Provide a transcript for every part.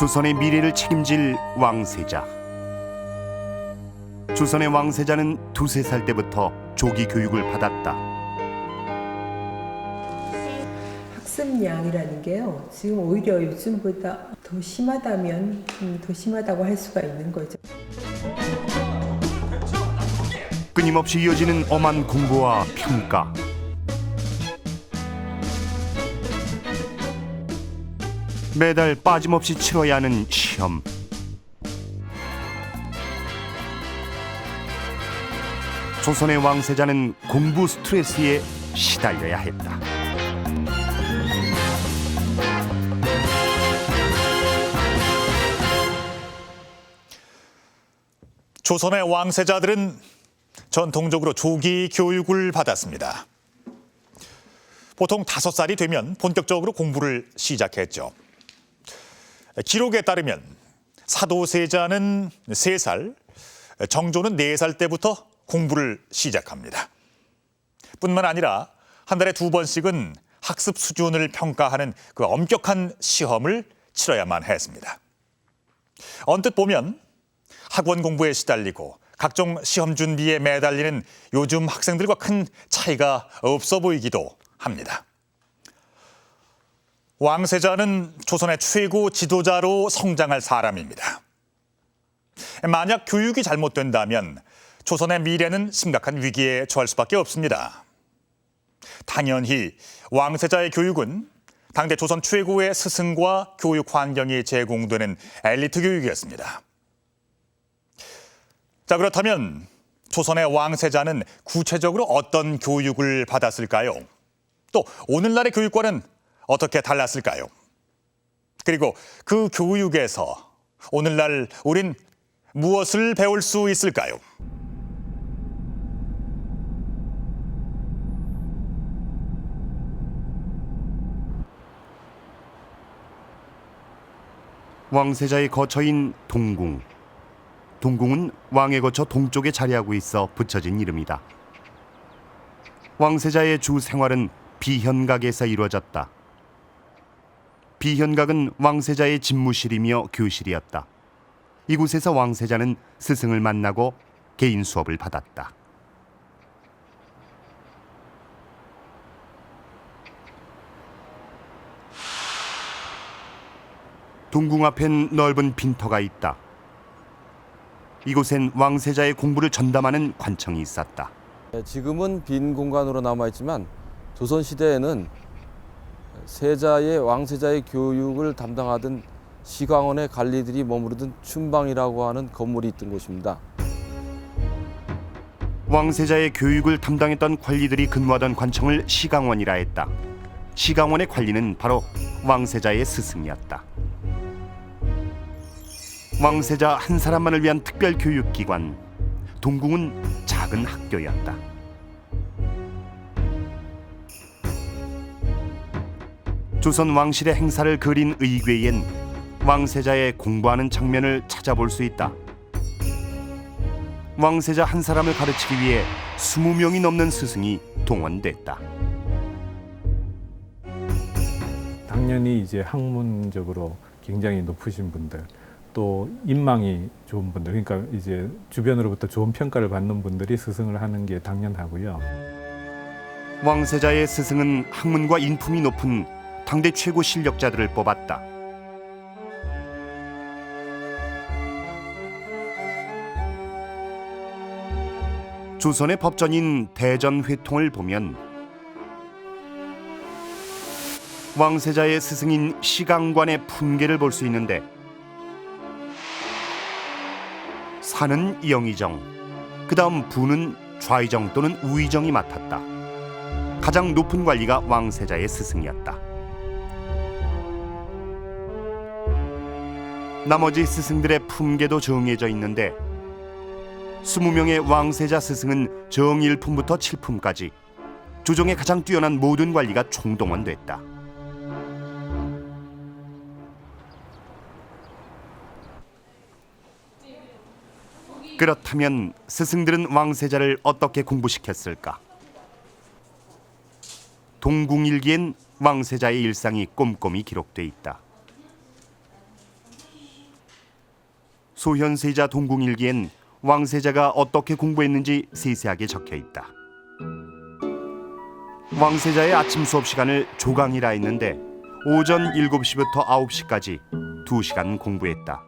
조선의 미래를 책임질 왕세자. 조선의 왕세자는 두세 살 때부터 조기 교육을 받았다. 학습량이라는 게요, 지금 오히려 요즘보다 더 심하다면 더 심하다고 할 수가 있는 거죠. 끊임없이 이어지는 엄한 공부와 평가. 매달 빠짐없이 치러야 하는 시험. 조선의 왕세자는 공부 스트레스에 시달려야 했다. 조선의 왕세자들은 전통적으로 조기 교육을 받았습니다. 보통 5살이 되면 본격적으로 공부를 시작했죠. 기록에 따르면 사도세자는 3살, 정조는 4살 때부터 공부를 시작합니다. 뿐만 아니라 한 달에 2번씩은 학습 수준을 평가하는 그 엄격한 시험을 치러야만 했습니다. 언뜻 보면 학원 공부에 시달리고 각종 시험 준비에 매달리는 요즘 학생들과 큰 차이가 없어 보이기도 합니다. 왕세자는 조선의 최고 지도자로 성장할 사람입니다. 만약 교육이 잘못된다면 조선의 미래는 심각한 위기에 처할 수밖에 없습니다. 당연히 왕세자의 교육은 당대 조선 최고의 스승과 교육 환경이 제공되는 엘리트 교육이었습니다. 자, 그렇다면 조선의 왕세자는 구체적으로 어떤 교육을 받았을까요? 또 오늘날의 교육과는 어떻게 달랐을까요? 그리고 그 교육에서 오늘날 우린 무엇을 배울 수 있을까요? 왕세자의 거처인 동궁. 동궁은 왕의 거처 동쪽에 자리하고 있어 붙여진 이름이다. 왕세자의 주 생활은 비현각에서 이루어졌다. 비현각은 왕세자의 집무실이며 교실이었다. 이곳에서 왕세자는 스승을 만나고 개인 수업을 받았다. 동궁 앞엔 넓은 빈터가 있다. 이곳엔 왕세자의 공부를 전담하는 관청이 있었다. 지금은 빈 공간으로 남아있지만 조선시대에는 왕세자의 교육을 담당하던 시강원의 관리들이 머무르던 춘방이라고 하는 건물이 있던 곳입니다. 왕세자의 교육을 담당했던 관리들이 근무하던 관청을 시강원이라 했다. 시강원의 관리는 바로 왕세자의 스승이었다. 왕세자 한 사람만을 위한 특별 교육기관, 동궁은 작은 학교였다. 조선 왕실의 행사를 그린 의궤엔 왕세자의 공부하는 장면을 찾아볼 수 있다. 왕세자 한 사람을 가르치기 위해 20명이 넘는 스승이 동원됐다. 당연히 이제 학문적으로 굉장히 높으신 분들, 또 인망이 좋은 분들, 그러니까 이제 주변으로부터 좋은 평가를 받는 분들이 스승을 하는 게 당연하고요. 왕세자의 스승은 학문과 인품이 높은 당대 최고 실력자들을 뽑았다. 조선의 법전인 대전회통을 보면 왕세자의 스승인 시강관의 품계를 볼 수 있는데, 사는 영의정, 그 다음 부는 좌의정 또는 우의정이 맡았다. 가장 높은 관리가 왕세자의 스승이었다. 나머지 스승들의 품계도 정해져 있는데 20명의 왕세자 스승은 정일품부터 칠품까지 조정에 가장 뛰어난 모든 관리가 총동원됐다. 그렇다면 스승들은 왕세자를 어떻게 공부시켰을까? 동궁일기엔 왕세자의 일상이 꼼꼼히 기록돼 있다. 소현세자 동궁일기엔 왕세자가 어떻게 공부했는지 세세하게 적혀 있다. 왕세자의 아침 수업 시간을 조강이라 했는데 오전 7시부터 9시까지 2시간 공부했다.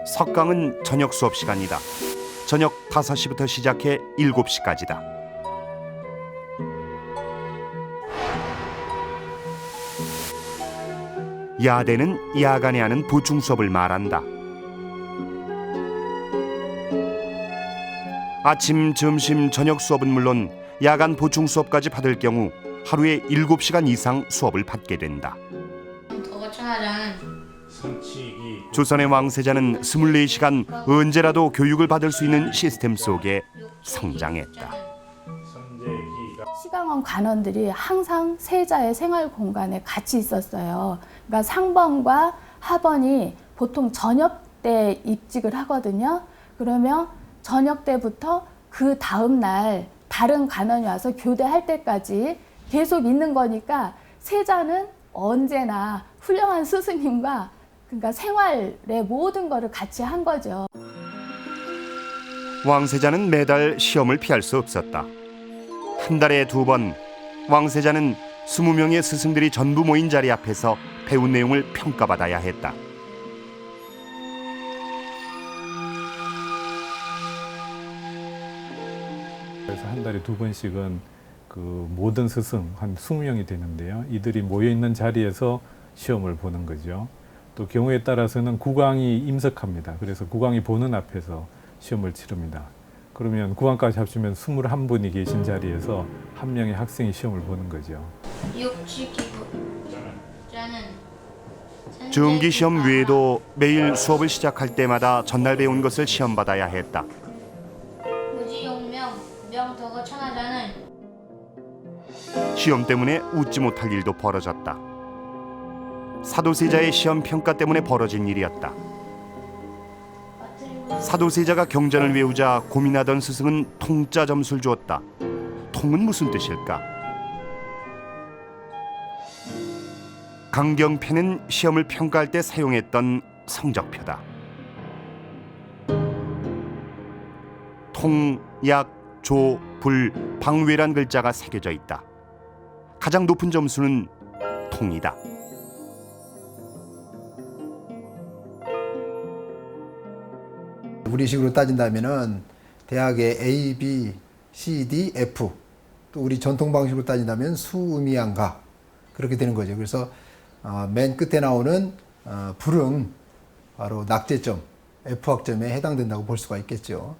석강은 저녁 수업 시간이다. 저녁 5시부터 시작해 7시까지다. 야대는 야간에 하는 보충 수업을 말한다. 아침, 점심, 저녁 수업은 물론 야간 보충 수업까지 받을 경우 하루에 7시간 이상 수업을 받게 된다. 조선의 왕세자는 24시간 언제라도 교육을 받을 수 있는 시스템 속에 성장했다. 시강원 관원들이 항상 세자의 생활 공간에 같이 있었어요. 그러니까 상번과 하번이 보통 저녁 때 입직을 하거든요. 그러면 저녁 때부터 그 다음 날 다른 관원이 와서 교대할 때까지 계속 있는 거니까 세자는 언제나 훌륭한 스승님과 그러니까 생활의 모든 거를 같이 한 거죠. 왕세자는 매달 시험을 피할 수 없었다. 한 달에 2번 왕세자는 20명의 스승들이 전부 모인 자리 앞에서 배운 내용을 평가받아야 했다. 그래서 한 달에 2번씩은 그 모든 스승 한 20명이 되는데요. 이들이 모여 있는 자리에서 시험을 보는 거죠. 또 경우에 따라서는 국왕이 임석합니다. 그래서 국왕이 보는 앞에서 시험을 치릅니다. 그러면 국왕까지 합치면 21분이 계신 자리에서 한 명의 학생이 시험을 보는 거죠. 정기 시험 외에도 매일 수업을 시작할 때마다 전날 배운 것을 시험받아야 했다. 시험 때문에 웃지 못할 일도 벌어졌다. 사도세자의 시험 평가 때문에 벌어진 일이었다. 사도세자가 경전을 외우자 고민하던 스승은 통자 점수를 주었다. 통은 무슨 뜻일까? 강경패는 시험을 평가할 때 사용했던 성적표다. 통, 약, 조, 불, 방외란 글자가 새겨져 있다. 가장 높은 점수는 통이다. 우리식으로 따진다면은 대학의 A, B, C, D, F 또 우리 전통 방식으로 따진다면 수음이양가 그렇게 되는 거죠. 그래서 맨 끝에 나오는 불은 바로 낙제점 F학점에 해당된다고 볼 수가 있겠죠.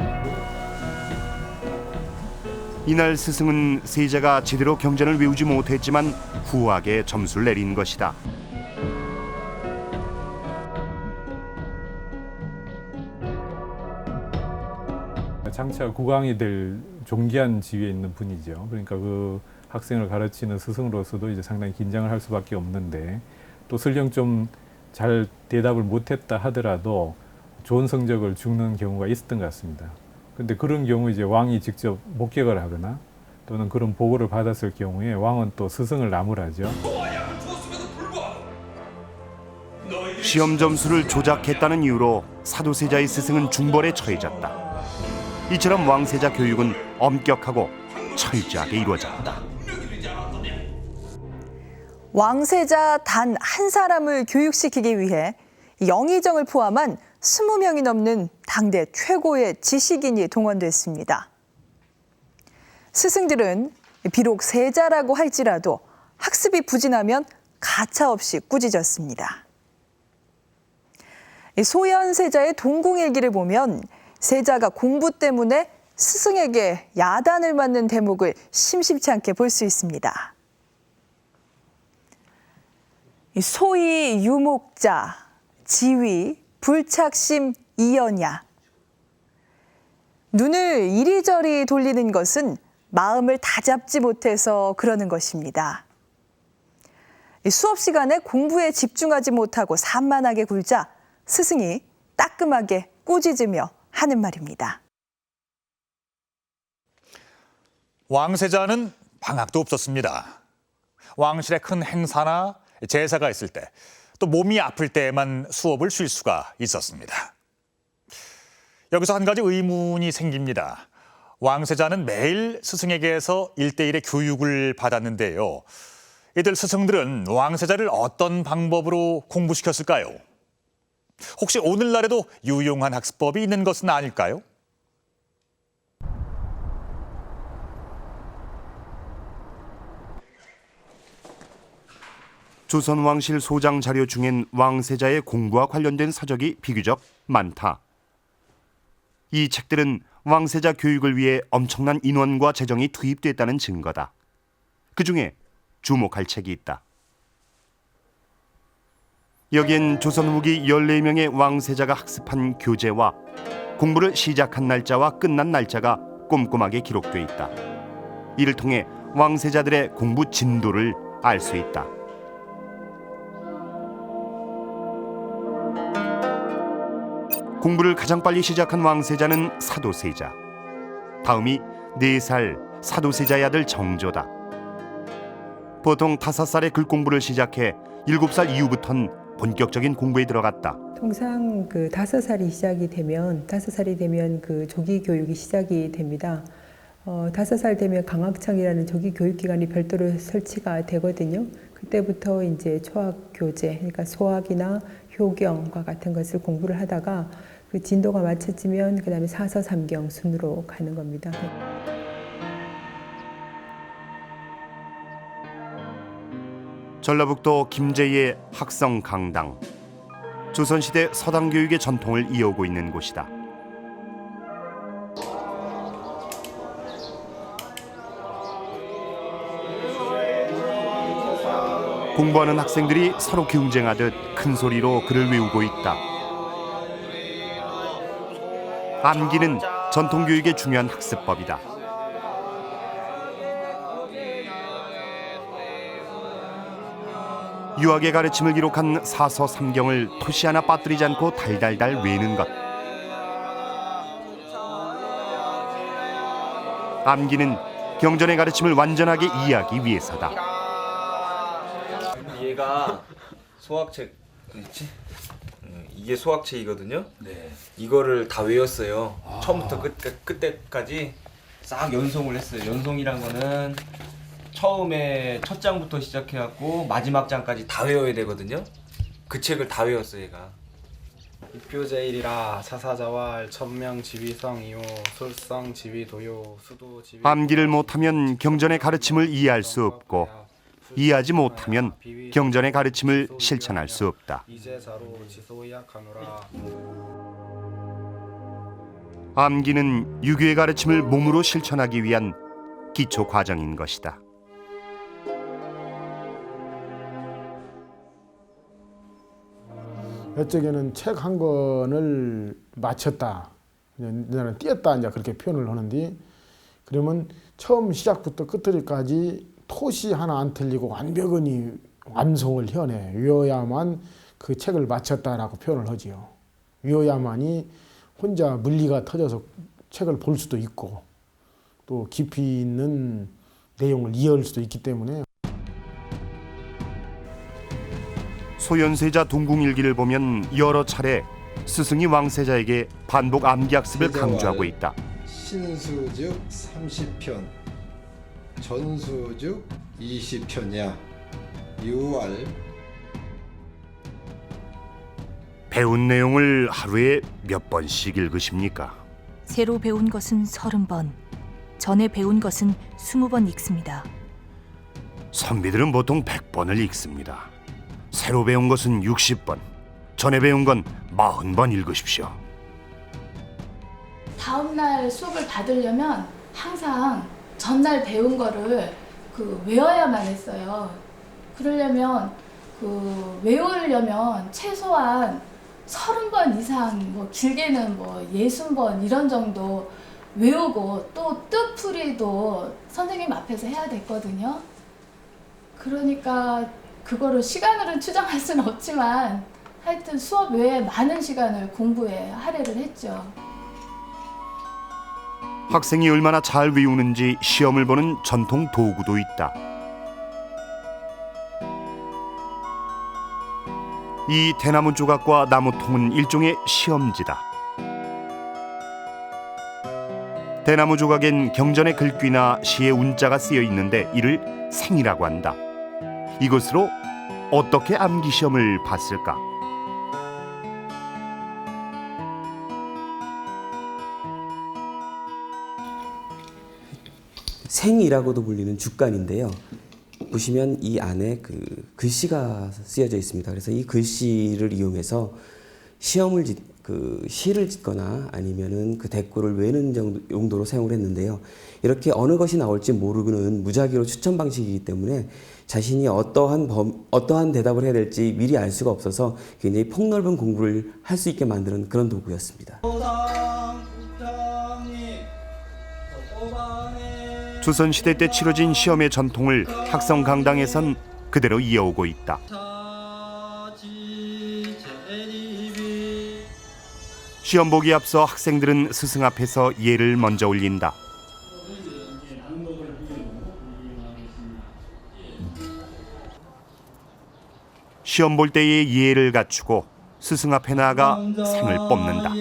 이날 스승은 세자가 제대로 경전을 외우지 못했지만 후하게 점수를 내린 것이다. 장차 국왕이 될 존귀한 지위에 있는 분이죠. 그러니까 그 학생을 가르치는 스승으로서도 이제 상당히 긴장을 할 수밖에 없는데 또 설령 좀 잘 대답을 못했다 하더라도 좋은 성적을 주는 경우가 있었던 것 같습니다. 근데 그런 경우 이제 왕이 직접 목격을 하거나 또는 그런 보고를 받았을 경우에 왕은 또 스승을 나무라죠. 시험 점수를 조작했다는 이유로 사도세자의 스승은 중벌에 처해졌다. 이처럼 왕세자 교육은 엄격하고 철저하게 이루어졌다. 왕세자 단 한 사람을 교육시키기 위해 영의정을 포함한 20명이 넘는 당대 최고의 지식인이 동원됐습니다. 스승들은 비록 세자라고 할지라도 학습이 부진하면 가차없이 꾸짖었습니다. 소현세자의 동궁일기를 보면 세자가 공부 때문에 스승에게 야단을 맞는 대목을 심심치 않게 볼 수 있습니다. 소위 유목자, 지위, 불착심, 이연야. 눈을 이리저리 돌리는 것은 마음을 다잡지 못해서 그러는 것입니다. 수업 시간에 공부에 집중하지 못하고 산만하게 굴자 스승이 따끔하게 꾸짖으며 하는 말입니다. 왕세자는 방학도 없었습니다. 왕실의 큰 행사나 제사가 있을 때, 또 몸이 아플 때에만 수업을 쉴 수가 있었습니다. 여기서 한 가지 의문이 생깁니다. 왕세자는 매일 스승에게서 1대1의 교육을 받았는데요. 이들 스승들은 왕세자를 어떤 방법으로 공부시켰을까요? 혹시 오늘날에도 유용한 학습법이 있는 것은 아닐까요? 조선왕실 소장 자료 중엔 왕세자의 공부와 관련된 서적이 비교적 많다. 이 책들은 왕세자 교육을 위해 엄청난 인원과 재정이 투입됐다는 증거다. 그중에 주목할 책이 있다. 여기엔 조선 후기 14명의 왕세자가 학습한 교재와 공부를 시작한 날짜와 끝난 날짜가 꼼꼼하게 기록돼 있다. 이를 통해 왕세자들의 공부 진도를 알 수 있다. 공부를 가장 빨리 시작한 왕세자는 사도세자. 다음이 4살 사도세자의 아들 정조다. 보통 5살에 글 공부를 시작해 7살 이후부터는 본격적인 공부에 들어갔다. 통상 그 5살이 되면 그 조기 교육이 시작이 됩니다. 5살 되면 강학창이라는 조기 교육 기관이 별도로 설치가 되거든요. 그때부터 이제 초학 교재, 그러니까 소학이나 효경과 같은 것을 공부를 하다가 그 진도가 맞춰지면 그다음에 사서 삼경 순으로 가는 겁니다. 전라북도 김제의 학성 강당. 조선시대 서당 교육의 전통을 이어오고 있는 곳이다. 공부하는 학생들이 서로 경쟁하듯 큰 소리로 글을 외우고 있다. 암기는 전통 교육의 중요한 학습법이다. 유학의 가르침을 기록한 사서 삼경을 토시 하나 빠뜨리지 않고 달달달 외는 것. 암기는 경전의 가르침을 완전하게 이해하기 위해서다. 얘가 소학책 있지? 이게 소학책이거든요. 네. 이거를 다 외웠어요. 처음부터 끝까지 싹 연송을 했어요. 연송이란 거는 처음에 첫 장부터 시작해갖고 마지막 장까지 다 외워야 되거든요. 그 책을 다 외웠어요, 얘가. 입교제일이라 사사자왈 천명 지위성 이호 술성 지위도요 수도 지위. 암기를 못하면 경전의 가르침을 이해할 수 없고 이해하지 못하면 경전의 가르침을 실천할 수 없다. 암기는 유교의 가르침을 몸으로 실천하기 위한 기초 과정인 것이다. 이쪽에는 책 한 권을 마쳤다, 나는 띄었다 이제 그렇게 표현을 하는데, 그러면 처음 시작부터 끝까지 토시 하나 안 틀리고 완벽히 완성을 해내 외워야만 그 책을 마쳤다라고 표현을 하지요. 외워야만이 혼자 물리가 터져서 책을 볼 수도 있고 또 깊이 있는 내용을 이해할 수도 있기 때문에. 소현세자 동궁일기를 보면 여러 차례 스승이 왕세자에게 반복 암기 학습을 강조하고 있다. 신수즉 30편, 전수즉 20편이야. 유월. 배운 내용을 하루에 몇 번씩 읽으십니까? 새로 배운 것은 30번, 전에 배운 것은 20번 읽습니다. 선비들은 보통 100번을 읽습니다. 새로 배운 것은 60번, 전에 배운 건 40번 읽으십시오. 다음날 수업을 받으려면 항상 전날 배운 거를 외워야만 했어요. 그러려면 외우려면 최소한 30번 이상, 길게는 60번 이런 정도 외우고 또 뜻풀이도 선생님 앞에서 해야 됐거든요. 그러니까 그거를 시간으로는 추정할 수는 없지만 하여튼 수업 외에 많은 시간을 공부에 할애를 했죠. 학생이 얼마나 잘 외우는지 시험을 보는 전통 도구도 있다. 이 대나무 조각과 나무통은 일종의 시험지다. 대나무 조각엔 경전의 글귀나 시의 운자가 쓰여 있는데 이를 생이라고 한다. 이것으로 어떻게 암기 시험을 봤을까? 생이라고도 불리는 죽간인데요. 보시면 이 안에 그 글씨가 쓰여져 있습니다. 그래서 이 글씨를 이용해서 시를 짓거나 아니면은 그 대꾸를 외는 용도로 사용을 했는데요. 이렇게 어느 것이 나올지 모르는 무작위로 추천 방식이기 때문에 자신이 어떠한 대답을 해야 될지 미리 알 수가 없어서 굉장히 폭넓은 공부를 할 수 있게 만드는 그런 도구였습니다. 조선시대 때 치러진 시험의 전통을 학성강당에선 그대로 이어오고 있다. 시험 보기 앞서 학생들은 스승 앞에서 예를 먼저 올린다. 시험 볼 때의 예를 갖추고 스승 앞에 나아가 생을 뽑는다.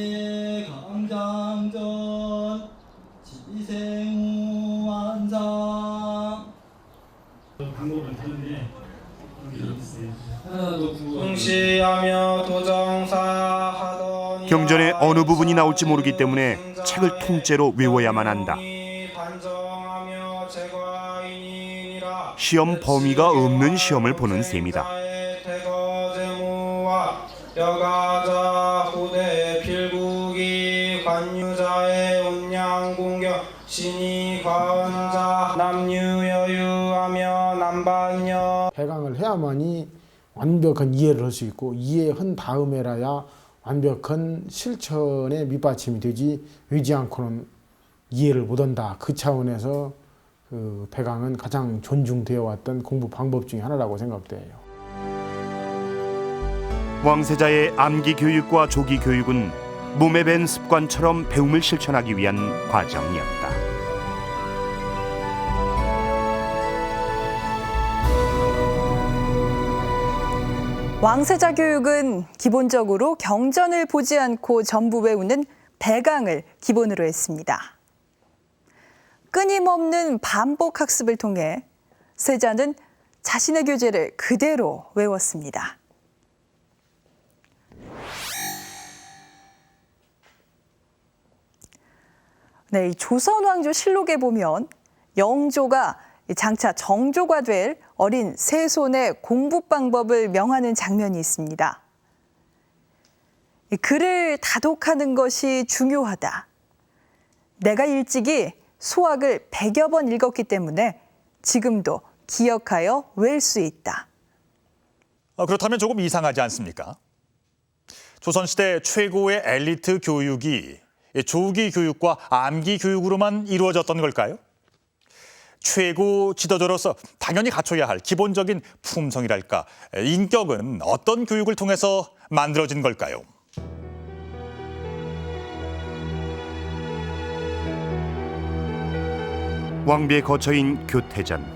경전의 어느 부분이 나올지 모르기 때문에 책을 통째로 외워야만 한다. 시험 범위가 없는 시험을 보는 셈이다. 여가자 후대 필국이 관유자의 운양공경 신이 과언자 남유여유하며 남반여 해강을 해야만이 완벽한 이해를 할 수 있고 이해한 다음에라야 완벽한 실천의 밑받침이 되지 의지 않고는 이해를 못한다. 그 차원에서 그 배강은 가장 존중되어 왔던 공부 방법 중에 하나라고 생각돼요. 왕세자의 암기 교육과 조기 교육은 몸에 밴 습관처럼 배움을 실천하기 위한 과정이었다. 왕세자 교육은 기본적으로 경전을 보지 않고 전부 외우는 배강을 기본으로 했습니다. 끊임없는 반복 학습을 통해 세자는 자신의 교재를 그대로 외웠습니다. 네, 조선 왕조 실록에 보면 영조가 장차 정조가 될 어린 세손의 공부 방법을 명하는 장면이 있습니다. 글을 다독하는 것이 중요하다. 내가 일찍이 소학을 100여 번 읽었기 때문에 지금도 기억하여 외울 수 있다. 그렇다면 조금 이상하지 않습니까? 조선시대 최고의 엘리트 교육이 조기 교육과 암기 교육으로만 이루어졌던 걸까요? 최고 지도자로서 당연히 갖춰야 할 기본적인 품성이랄까, 인격은 어떤 교육을 통해서 만들어진 걸까요? 왕비의 거처인 교태전.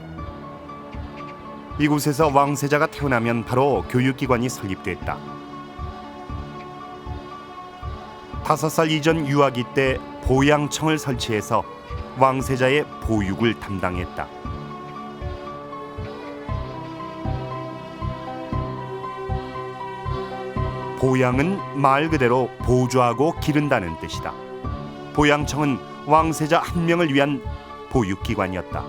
이곳에서 왕세자가 태어나면 바로 교육기관이 설립됐다. 5살 이전 유아기 때 보양청을 설치해서 왕세자의 보육을 담당했다. 보양은 말 그대로 보조하고 기른다는 뜻이다. 보양청은 왕세자 한 명을 위한 보육기관이었다.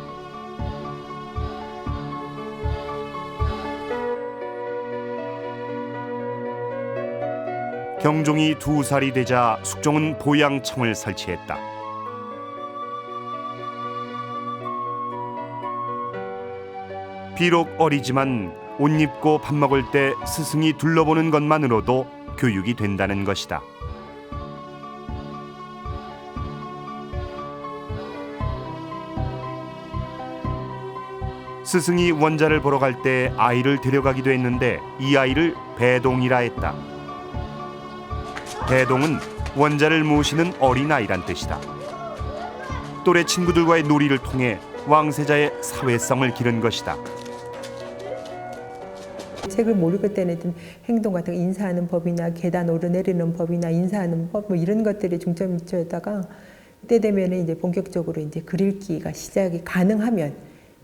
경종이 2살이 되자 숙종은 보양청을 설치했다. 비록 어리지만 옷 입고 밥 먹을 때 스승이 둘러보는 것만으로도 교육이 된다는 것이다. 스승이 원자를 보러 갈 때 아이를 데려가기도 했는데 이 아이를 배동이라 했다. 배동은 원자를 모시는 어린아이란 뜻이다. 또래 친구들과의 놀이를 통해 왕세자의 사회성을 기른 것이다. 책을 모를 때는 좀 행동 같은 거, 인사하는 법이나 계단 오르내리는 법이나 인사하는 법 뭐 이런 것들이 중점을 뒀다가 그때 되면은 이제 본격적으로 이제 글 읽기가 시작이 가능하면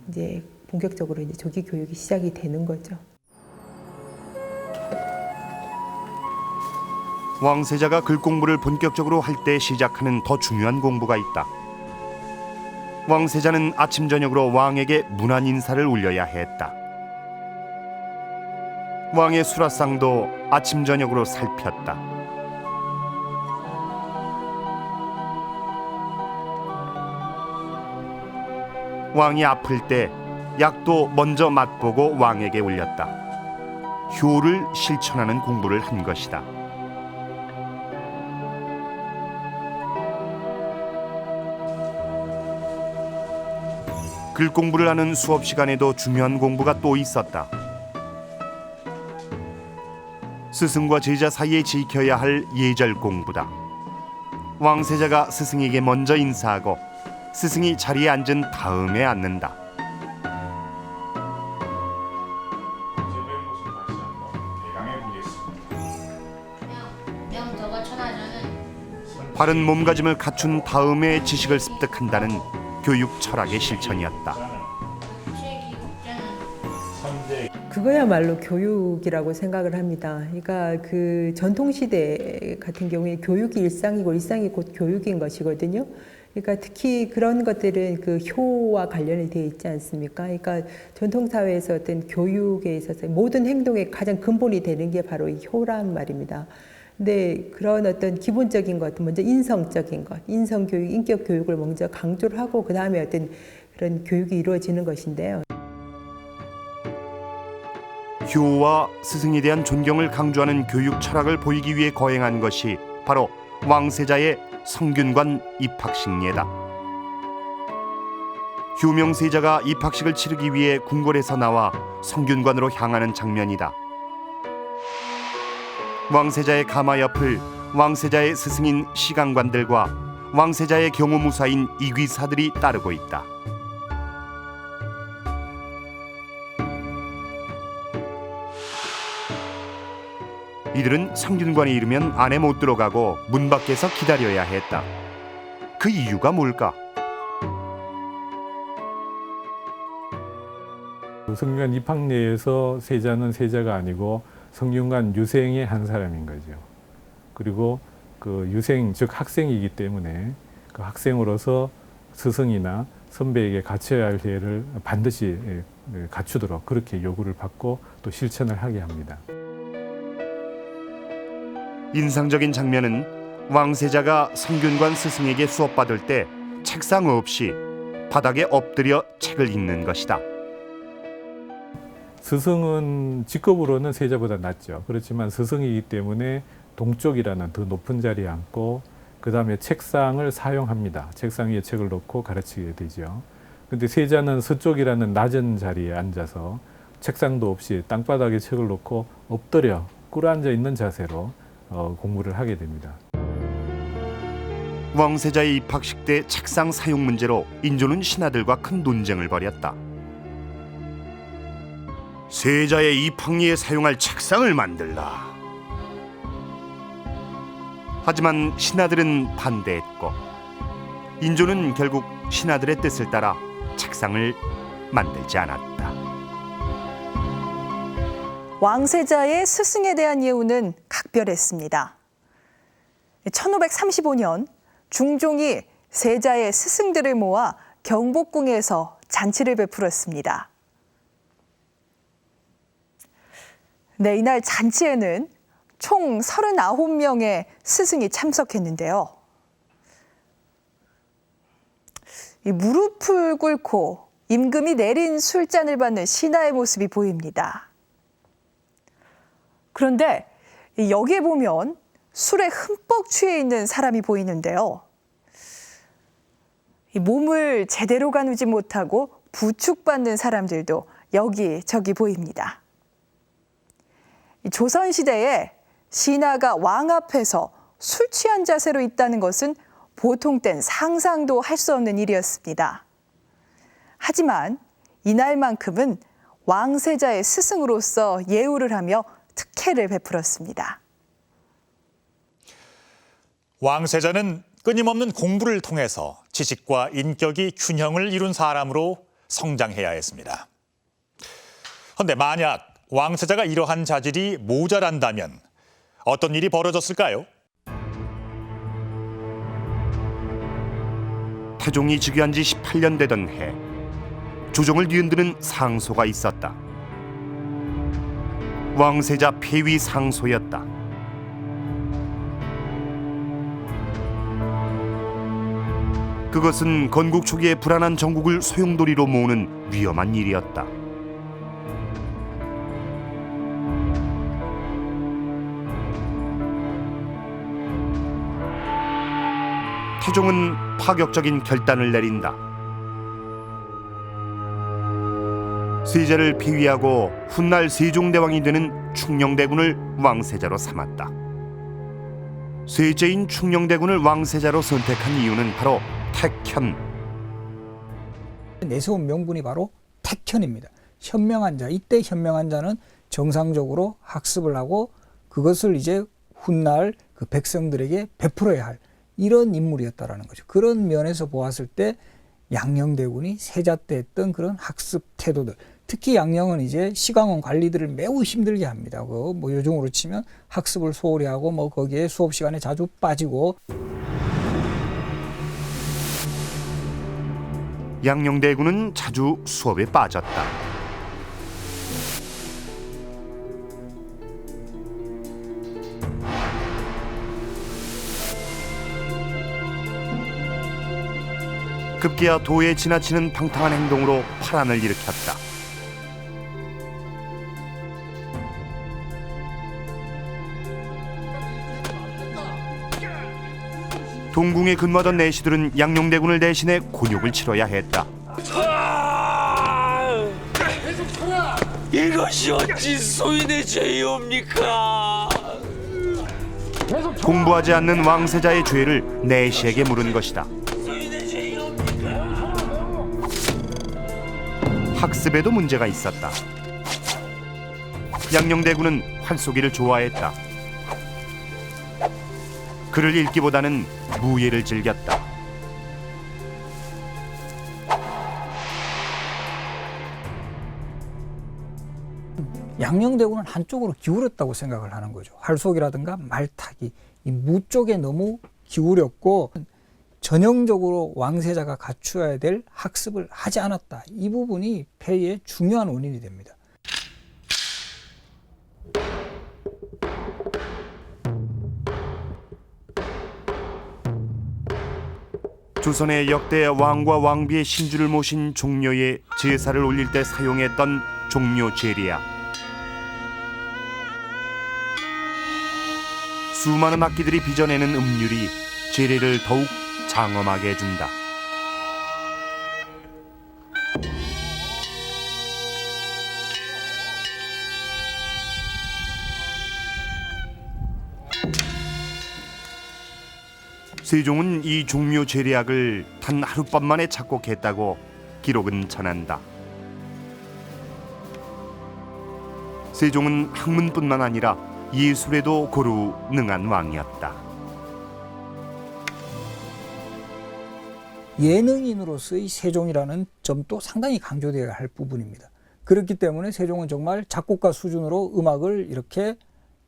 이제 본격적으로 이제 조기 교육이 시작이 되는 거죠. 왕세자가 글 공부를 본격적으로 할 때 시작하는 더 중요한 공부가 있다. 왕세자는 아침 저녁으로 왕에게 문안 인사를 올려야 했다. 왕의 수라상도 아침 저녁으로 살폈다. 왕이 아플 때 약도 먼저 맛보고 왕에게 올렸다. 효를 실천하는 공부를 한 것이다. 글 공부를 하는 수업 시간에도 중요한 공부가 또 있었다. 스승과 제자 사이에 지켜야 할 예절 공부다. 왕세자가 스승에게 먼저 인사하고 스승이 자리에 앉은 다음에 앉는다. 바른 몸가짐을 갖춘 다음에 지식을 습득한다는 교육 철학의 실천이었다. 그거야말로 교육이라고 생각을 합니다. 그러니까 그 전통시대 같은 경우에 교육이 일상이고 일상이 곧 교육인 것이거든요. 그러니까 특히 그런 것들은 그 효와 관련이 되어 있지 않습니까? 그러니까 전통사회에서 어떤 교육에 있어서 모든 행동의 가장 근본이 되는 게 바로 이 효란 말입니다. 근데 그런 어떤 기본적인 것, 먼저 인성적인 것, 인성교육, 인격교육을 먼저 강조를 하고 그 다음에 어떤 그런 교육이 이루어지는 것인데요. 효와 스승에 대한 존경을 강조하는 교육 철학을 보이기 위해 거행한 것이 바로 왕세자의 성균관 입학식례다. 효명세자가 입학식을 치르기 위해 궁궐에서 나와 성균관으로 향하는 장면이다. 왕세자의 가마 옆을 왕세자의 스승인 시강관들과 왕세자의 경호무사인 이귀사들이 따르고 있다. 이들은 성균관에 이르면 안에 못 들어가고 문 밖에서 기다려야 했다. 그 이유가 뭘까? 성균관 입학례에서 세자는 세자가 아니고 성균관 유생의 한 사람인 거죠. 그리고 그 유생, 즉 학생이기 때문에 그 학생으로서 스승이나 선배에게 갖춰야 할 예를 반드시 갖추도록 그렇게 요구를 받고 또 실천을 하게 합니다. 인상적인 장면은 왕세자가 성균관 스승에게 수업받을 때 책상 없이 바닥에 엎드려 책을 읽는 것이다. 스승은 직급으로는 세자보다 낮죠. 그렇지만 스승이기 때문에 동쪽이라는 더 높은 자리에 앉고 그 다음에 책상을 사용합니다. 책상 위에 책을 놓고 가르치게 되죠. 그런데 세자는 서쪽이라는 낮은 자리에 앉아서 책상도 없이 땅바닥에 책을 놓고 엎드려 꿇어앉아 있는 자세로 공부를 하게 됩니다. 왕세자의 입학식 때 책상 사용 문제로 인조는 신하들과 큰 논쟁을 벌였다. 세자의 입학리에 사용할 책상을 만들라. 하지만 신하들은 반대했고 인조는 결국 신하들의 뜻을 따라 책상을 만들지 않았다. 왕세자의 스승에 대한 예우는 각별했습니다. 1535년 중종이 세자의 스승들을 모아 경복궁에서 잔치를 베풀었습니다. 네, 이날 잔치에는 총 39명의 스승이 참석했는데요. 이 무릎을 꿇고 임금이 내린 술잔을 받는 신하의 모습이 보입니다. 그런데 여기에 보면 술에 흠뻑 취해 있는 사람이 보이는데요. 이 몸을 제대로 가누지 못하고 부축받는 사람들도 여기저기 보입니다. 조선시대에 신하가 왕 앞에서 술 취한 자세로 있다는 것은 보통 땐 상상도 할 수 없는 일이었습니다. 하지만 이날만큼은 왕세자의 스승으로서 예우를 하며 특혜를 베풀었습니다. 왕세자는 끊임없는 공부를 통해서 지식과 인격이 균형을 이룬 사람으로 성장해야 했습니다. 그런데 만약 왕세자가 이러한 자질이 모자란다면 어떤 일이 벌어졌을까요? 태종이 즉위한 지 18년 되던 해, 조정을 뒤흔드는 상소가 있었다. 왕세자 폐위 상소였다. 그것은 건국 초기에 불안한 전국을 소용돌이로 모으는 위험한 일이었다. 태종은 파격적인 결단을 내린다. 세자를 폐위하고 훗날 세종대왕이 되는 충녕대군을 왕세자로 삼았다. 셋째인 충녕대군을 왕세자로 선택한 이유는 바로 택현. 내세운 명분이 바로 택현입니다. 현명한 자, 이때 현명한 자는 정상적으로 학습을 하고 그것을 이제 훗날 그 백성들에게 베풀어야 할 이런 인물이었다라는 거죠. 그런 면에서 보았을 때 양녕대군이 세자 때 했던 그런 학습 태도들, 특히 양녕은 이제 시강원 관리들을 매우 힘들게 합니다. 뭐 요즘으로 치면 학습을 소홀히 하고 뭐 거기에 수업 시간에 자주 빠지고. 양녕대군은 자주 수업에 빠졌다. 급기야 도에 지나치는 방탕한 행동으로 파란을 일으켰다. 동궁에 근무하던 내시들은 양녕대군을 대신해 곤욕을 치러야 했다. 이것이 어찌 소인의 죄이옵니까? 공부하지 않는 왕세자의 죄를 내시에게 물은 것이다. 학습에도 문제가 있었다. 양녕대군은 활쏘기를 좋아했다. 글을 읽기보다는 무예를 즐겼다. 양녕대군은 한쪽으로 기울었다고 생각을 하는 거죠. 활쏘기라든가 말타기, 이 무 쪽에 너무 기울였고 전형적으로 왕세자가 갖추어야 될 학습을 하지 않았다. 이 부분이 폐위의 중요한 원인이 됩니다. 조선의 역대 왕과 왕비의 신주를 모신 종려에 제사를 올릴 때 사용했던 종려 제리야. 수많은 악기들이 빚어내는 음률이 제례를 더욱 장엄하게 해준다. 세종은 이 종묘 제례악을 단 하룻밤 만에 작곡했다고 기록은 전한다. 세종은 학문뿐만 아니라 예술에도 고루 능한 왕이었다. 예능인으로서의 세종이라는 점도 상당히 강조되어야 할 부분입니다. 그렇기 때문에 세종은 정말 작곡가 수준으로 음악을 이렇게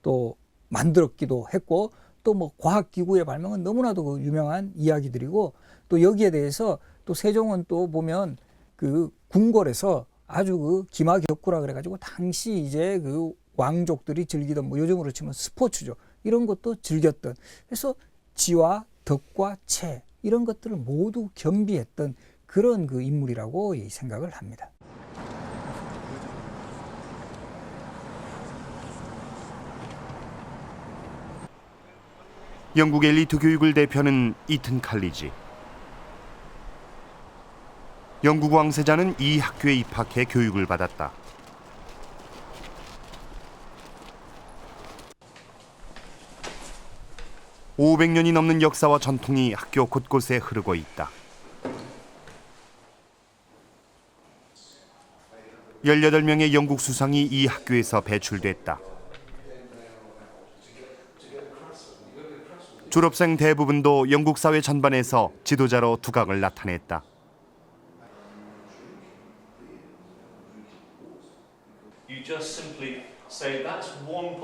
또 만들었기도 했고 또 뭐 과학기구의 발명은 너무나도 그 유명한 이야기들이고 또 여기에 대해서 또 세종은 또 보면 그 궁궐에서 아주 그 기마격구라 그래가지고 당시 이제 그 왕족들이 즐기던 뭐 요즘으로 치면 스포츠죠. 이런 것도 즐겼던. 그래서 지와 덕과 체 이런 것들을 모두 겸비했던 그런 그 인물이라고 생각을 합니다. 영국 엘리트 교육을 대표하는 이튼 칼리지. 영국 왕세자는 이 학교에 입학해 교육을 받았다. (500년이) 넘는 역사와 전통이 학교 곳곳에 흐르고 있다. 18명의 영국 수상이 이 학교에서 배출됐다. 졸업생 대부분도 영국 사회 전반에서 지도자로 두각을 나타냈다.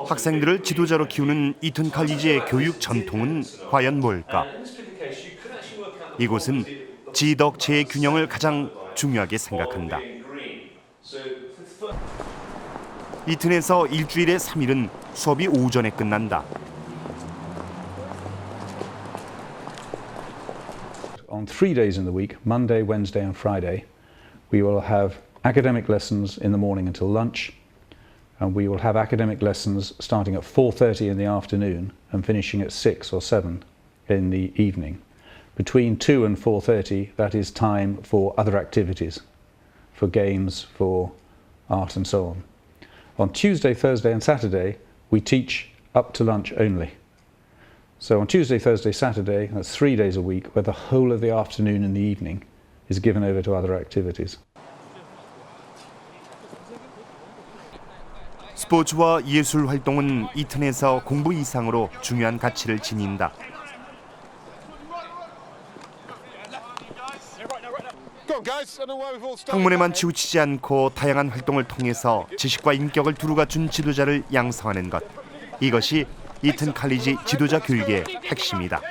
학생들을 지도자로 키우는 이튼 칼리지의 교육 전통은 과연 뭘까? 이곳은 지덕체의 균형을 가장 중요하게 생각한다. 이튼에서 일주일에 3일은 수업이 오전에 끝난다. On 3 days in the week, Monday, Wednesday and Friday, we will have academic lessons in the morning until lunch, and we will have academic lessons starting at 4:30 in the afternoon and finishing at 6 or 7 in the evening. Between 2 and 4:30, that is time for other activities, for games, for art and so on. On Tuesday, Thursday and Saturday, we teach up to lunch only. So on Tuesday, Thursday, Saturday, that's 3 days a week, where the whole of the afternoon and the evening is given over to other activities. 스포츠와 예술 활동은 이튼에서 공부 이상으로 중요한 가치를 지닌다. 학문에만 치우치지 않고 다양한 활동을 통해서 지식과 인격을 두루 갖춘 지도자를 양성하는 것. 이것이 이튼 칼리지 지도자 교육의 핵심이다.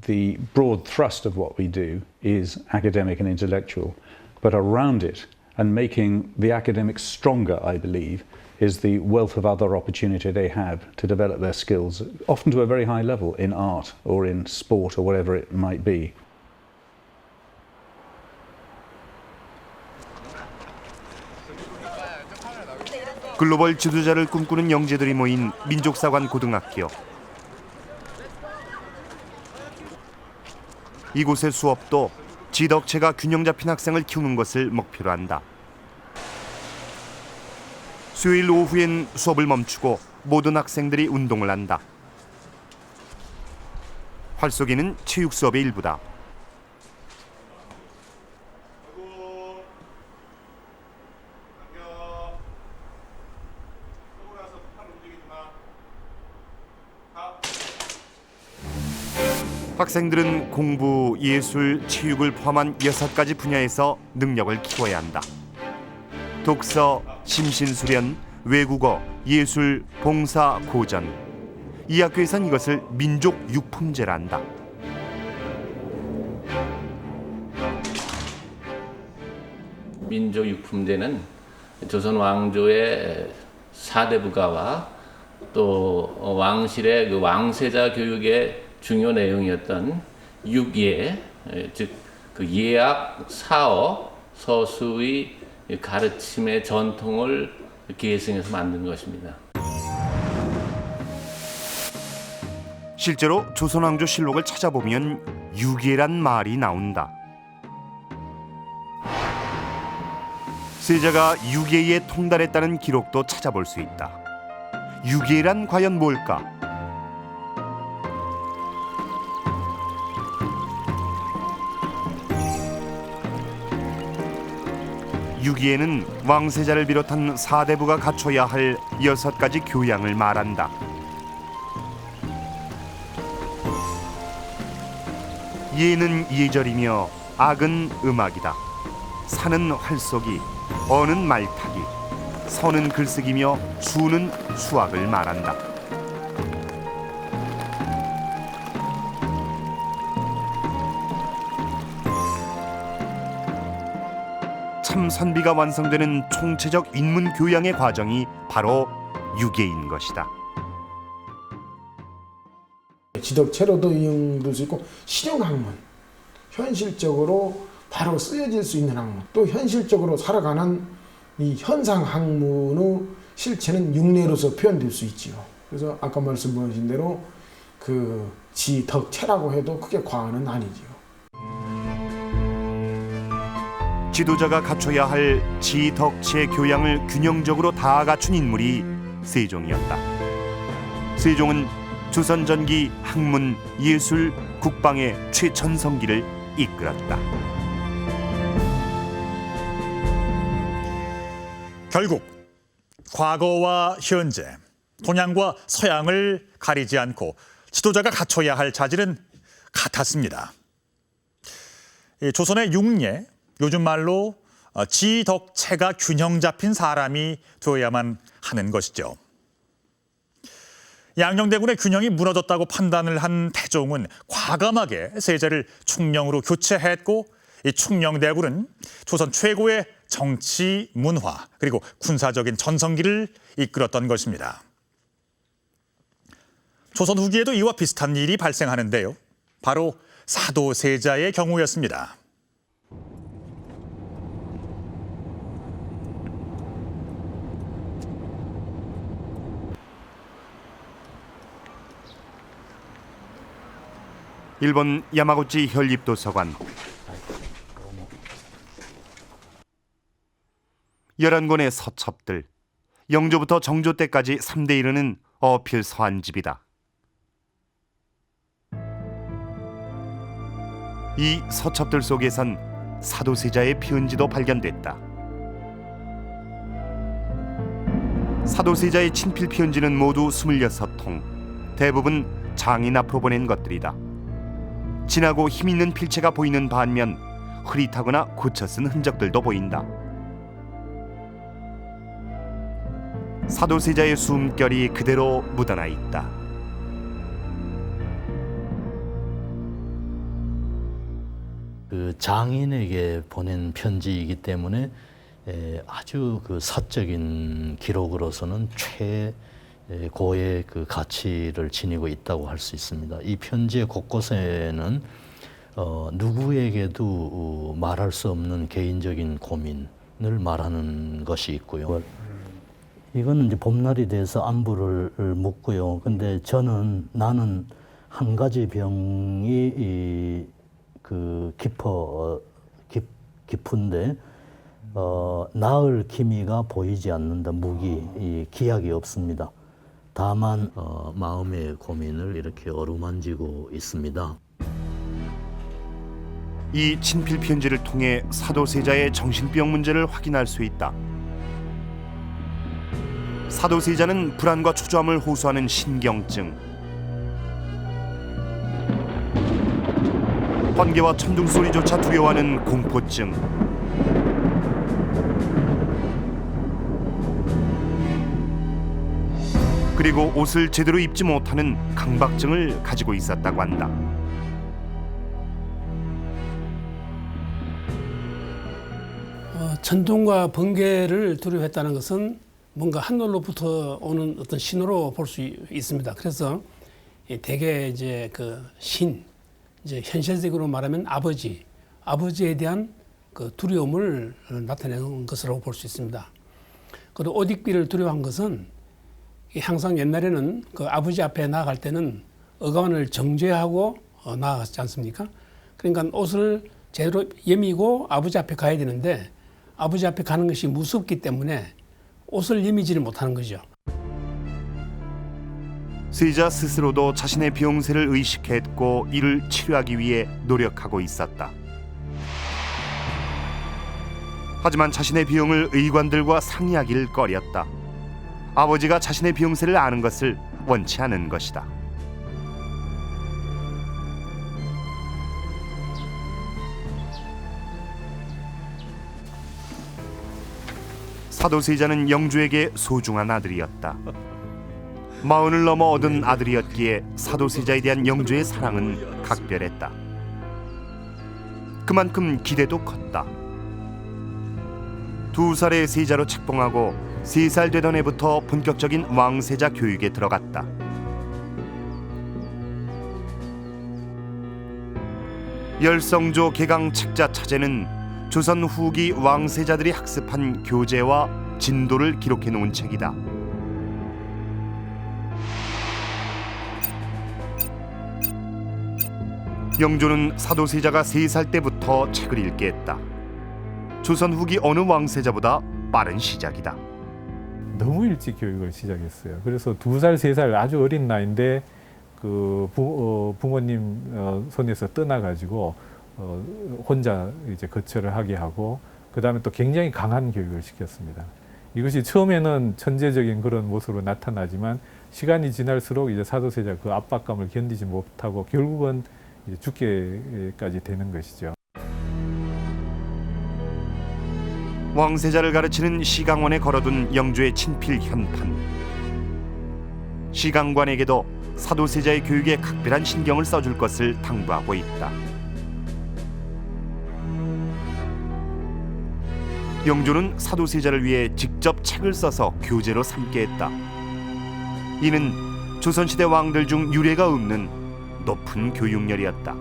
The broad thrust of what we do is academic and intellectual, but around it and making the academics stronger, I believe, is the wealth of other opportunity they have to develop their skills, often to a very high level in art or in sport or whatever it might be. 글로벌 지도자를 꿈꾸는 영재들이 모인 민족사관 고등학교. 이곳의 수업도 지덕체가 균형 잡힌 학생을 키우는 것을 목표로 한다. 수요일 오후엔 수업을 멈추고 모든 학생들이 운동을 한다. 활쏘기는 체육 수업의 일부다. 학생들은 공부, 예술, 체육을 포함한 6가지 분야에서 능력을 키워야 한다. 독서, 심신수련, 외국어, 예술, 봉사, 고전. 이 학교에선 이것을 민족 육품제라 한다. 민족 육품제는 조선 왕조의 4대 부가와 또 왕실의 그 왕세자 교육의 중요 내용이었던 육예, 즉 그 예학, 사어, 서수의 가르침의 전통을 계승해서 만든 것입니다. 실제로 조선왕조 실록을 찾아보면 육예란 말이 나온다. 세자가 육예에 통달했다는 기록도 찾아볼 수 있다. 육예란 과연 뭘까? 육예는 왕세자를 비롯한 4대부가 갖춰야 할 6가지 교양을 말한다. 예는 예절이며 악은 음악이다. 산은 활쏘기, 어는 말타기, 서는 글쓰기며 수는 수학을 말한다. 참 선비가 완성되는 총체적 인문 교양의 과정이 바로 육예인 것이다. 지덕체로도 이용될 수 있고 실용학문, 현실적으로 바로 쓰여질 수 있는 학문, 또 현실적으로 살아가는 이 현상학문의 실체는 육례로서 표현될 수 있지요. 그래서 아까 말씀하신 대로 그 지덕체라고 해도 크게 과언은 아니지요. 지도자가 갖춰야 할 지덕체 교양을 균형적으로 다 갖춘 인물이 세종이었다. 세종은 조선 전기 학문, 예술, 국방의 최전성기를 이끌었다. 결국 과거와 현재, 동양과 서양을 가리지 않고 지도자가 갖춰야 할 자질은 같았습니다. 조선의 육례, 요즘 말로 지덕체가 균형 잡힌 사람이 되어야만 하는 것이죠. 양녕대군의 균형이 무너졌다고 판단을 한 태종은 과감하게 세자를 충령으로 교체했고, 이 충녕대군은 조선 최고의 정치, 문화, 그리고 군사적인 전성기를 이끌었던 것입니다. 조선 후기에도 이와 비슷한 일이 발생하는데요. 바로 사도세자의 경우였습니다. 일본 야마구치 혈립도서관. 11권의 서첩들, 영조부터 정조 때까지 3대 이르는 어필 서한집이다. 이 서첩들 속에선 사도세자의 편지도 발견됐다. 사도세자의 친필 편지는 모두 26통, 대부분 장인 앞으로 보낸 것들이다. 진하고 힘있는 필체가 보이는 반면 흐릿하거나 고쳐 쓴 흔적들도 보인다. 사도세자의 숨결이 그대로 묻어나 있다. 그 장인에게 보낸 편지이기 때문에 아주 그 사적인 기록으로서는 최고의 그 가치를 지니고 있다고 할 수 있습니다. 이 편지의 곳곳에는 누구에게도 말할 수 없는 개인적인 고민을 말하는 것이 있고요. 이거는 이제 봄날이 돼서 안부를 묻고요. 근데 나는 한 가지 병이 깊은데 나을 기미가 보이지 않는다. 기약이 없습니다. 다만 마음의 고민을 이렇게 어루만지고 있습니다. 이 친필 편지를 통해 사도세자의 정신병 문제를 확인할 수 있다. 사도세자는 불안과 초조함을 호소하는 신경증, 번개와 천둥 소리조차 두려워하는 공포증, 그리고 옷을 제대로 입지 못하는 강박증을 가지고 있었다고 한다. 천둥과 번개를 두려워했다는 것은 뭔가 하늘로부터 오는 어떤 신호로 볼 수 있습니다. 그래서 대개 이제 이제 현실적으로 말하면 아버지에 대한 그 두려움을 나타내는 것으로 볼 수 있습니다. 그리고 옷 입기를 두려워한 것은 항상 옛날에는 그 아버지 앞에 나아갈 때는 어간을 정죄하고 나아갔지 않습니까? 그러니까 옷을 제대로 여미고 아버지 앞에 가야 되는데 아버지 앞에 가는 것이 무섭기 때문에 옷을 여미지를 못하는 거죠. 세자 스스로도 자신의 병세를 의식했고 이를 치료하기 위해 노력하고 있었다. 하지만 자신의 병을 의관들과 상의하기를 꺼렸다. 아버지가 자신의 병세를 아는 것을 원치 않은 것이다. 사도세자는 영조에게 소중한 아들이었다. 40을 넘어 얻은 아들이었기에 사도세자에 대한 영조의 사랑은 각별했다. 그만큼 기대도 컸다. 2살의 세자로 책봉하고 3살 되던 해부터 본격적인 왕세자 교육에 들어갔다. 열성조 개강 책자 차제는 조선 후기 왕세자들이 학습한 교재와 진도를 기록해 놓은 책이다. 영조는 사도세자가 3살 때부터 책을 읽게 했다. 조선 후기 어느 왕세자보다 빠른 시작이다. 너무 일찍 교육을 시작했어요. 그래서 2살, 3살 아주 어린 나이인데 그 부모님 손에서 떠나가지고 혼자 이제 거처를 하게 하고 그 다음에 또 굉장히 강한 교육을 시켰습니다. 이것이 처음에는 천재적인 그런 모습으로 나타나지만 시간이 지날수록 이제 사도세자 그 압박감을 견디지 못하고 결국은 이제 죽게까지 되는 것이죠. 왕세자를 가르치는 시강원에 걸어둔 영조의 친필 현판. 시강관에게도 사도세자의 교육에 각별한 신경을 써줄 것을 당부하고 있다. 영조는 사도세자를 위해 직접 책을 써서 교재로 삼게 했다. 이는 조선시대 왕들 중 유례가 없는 높은 교육열이었다.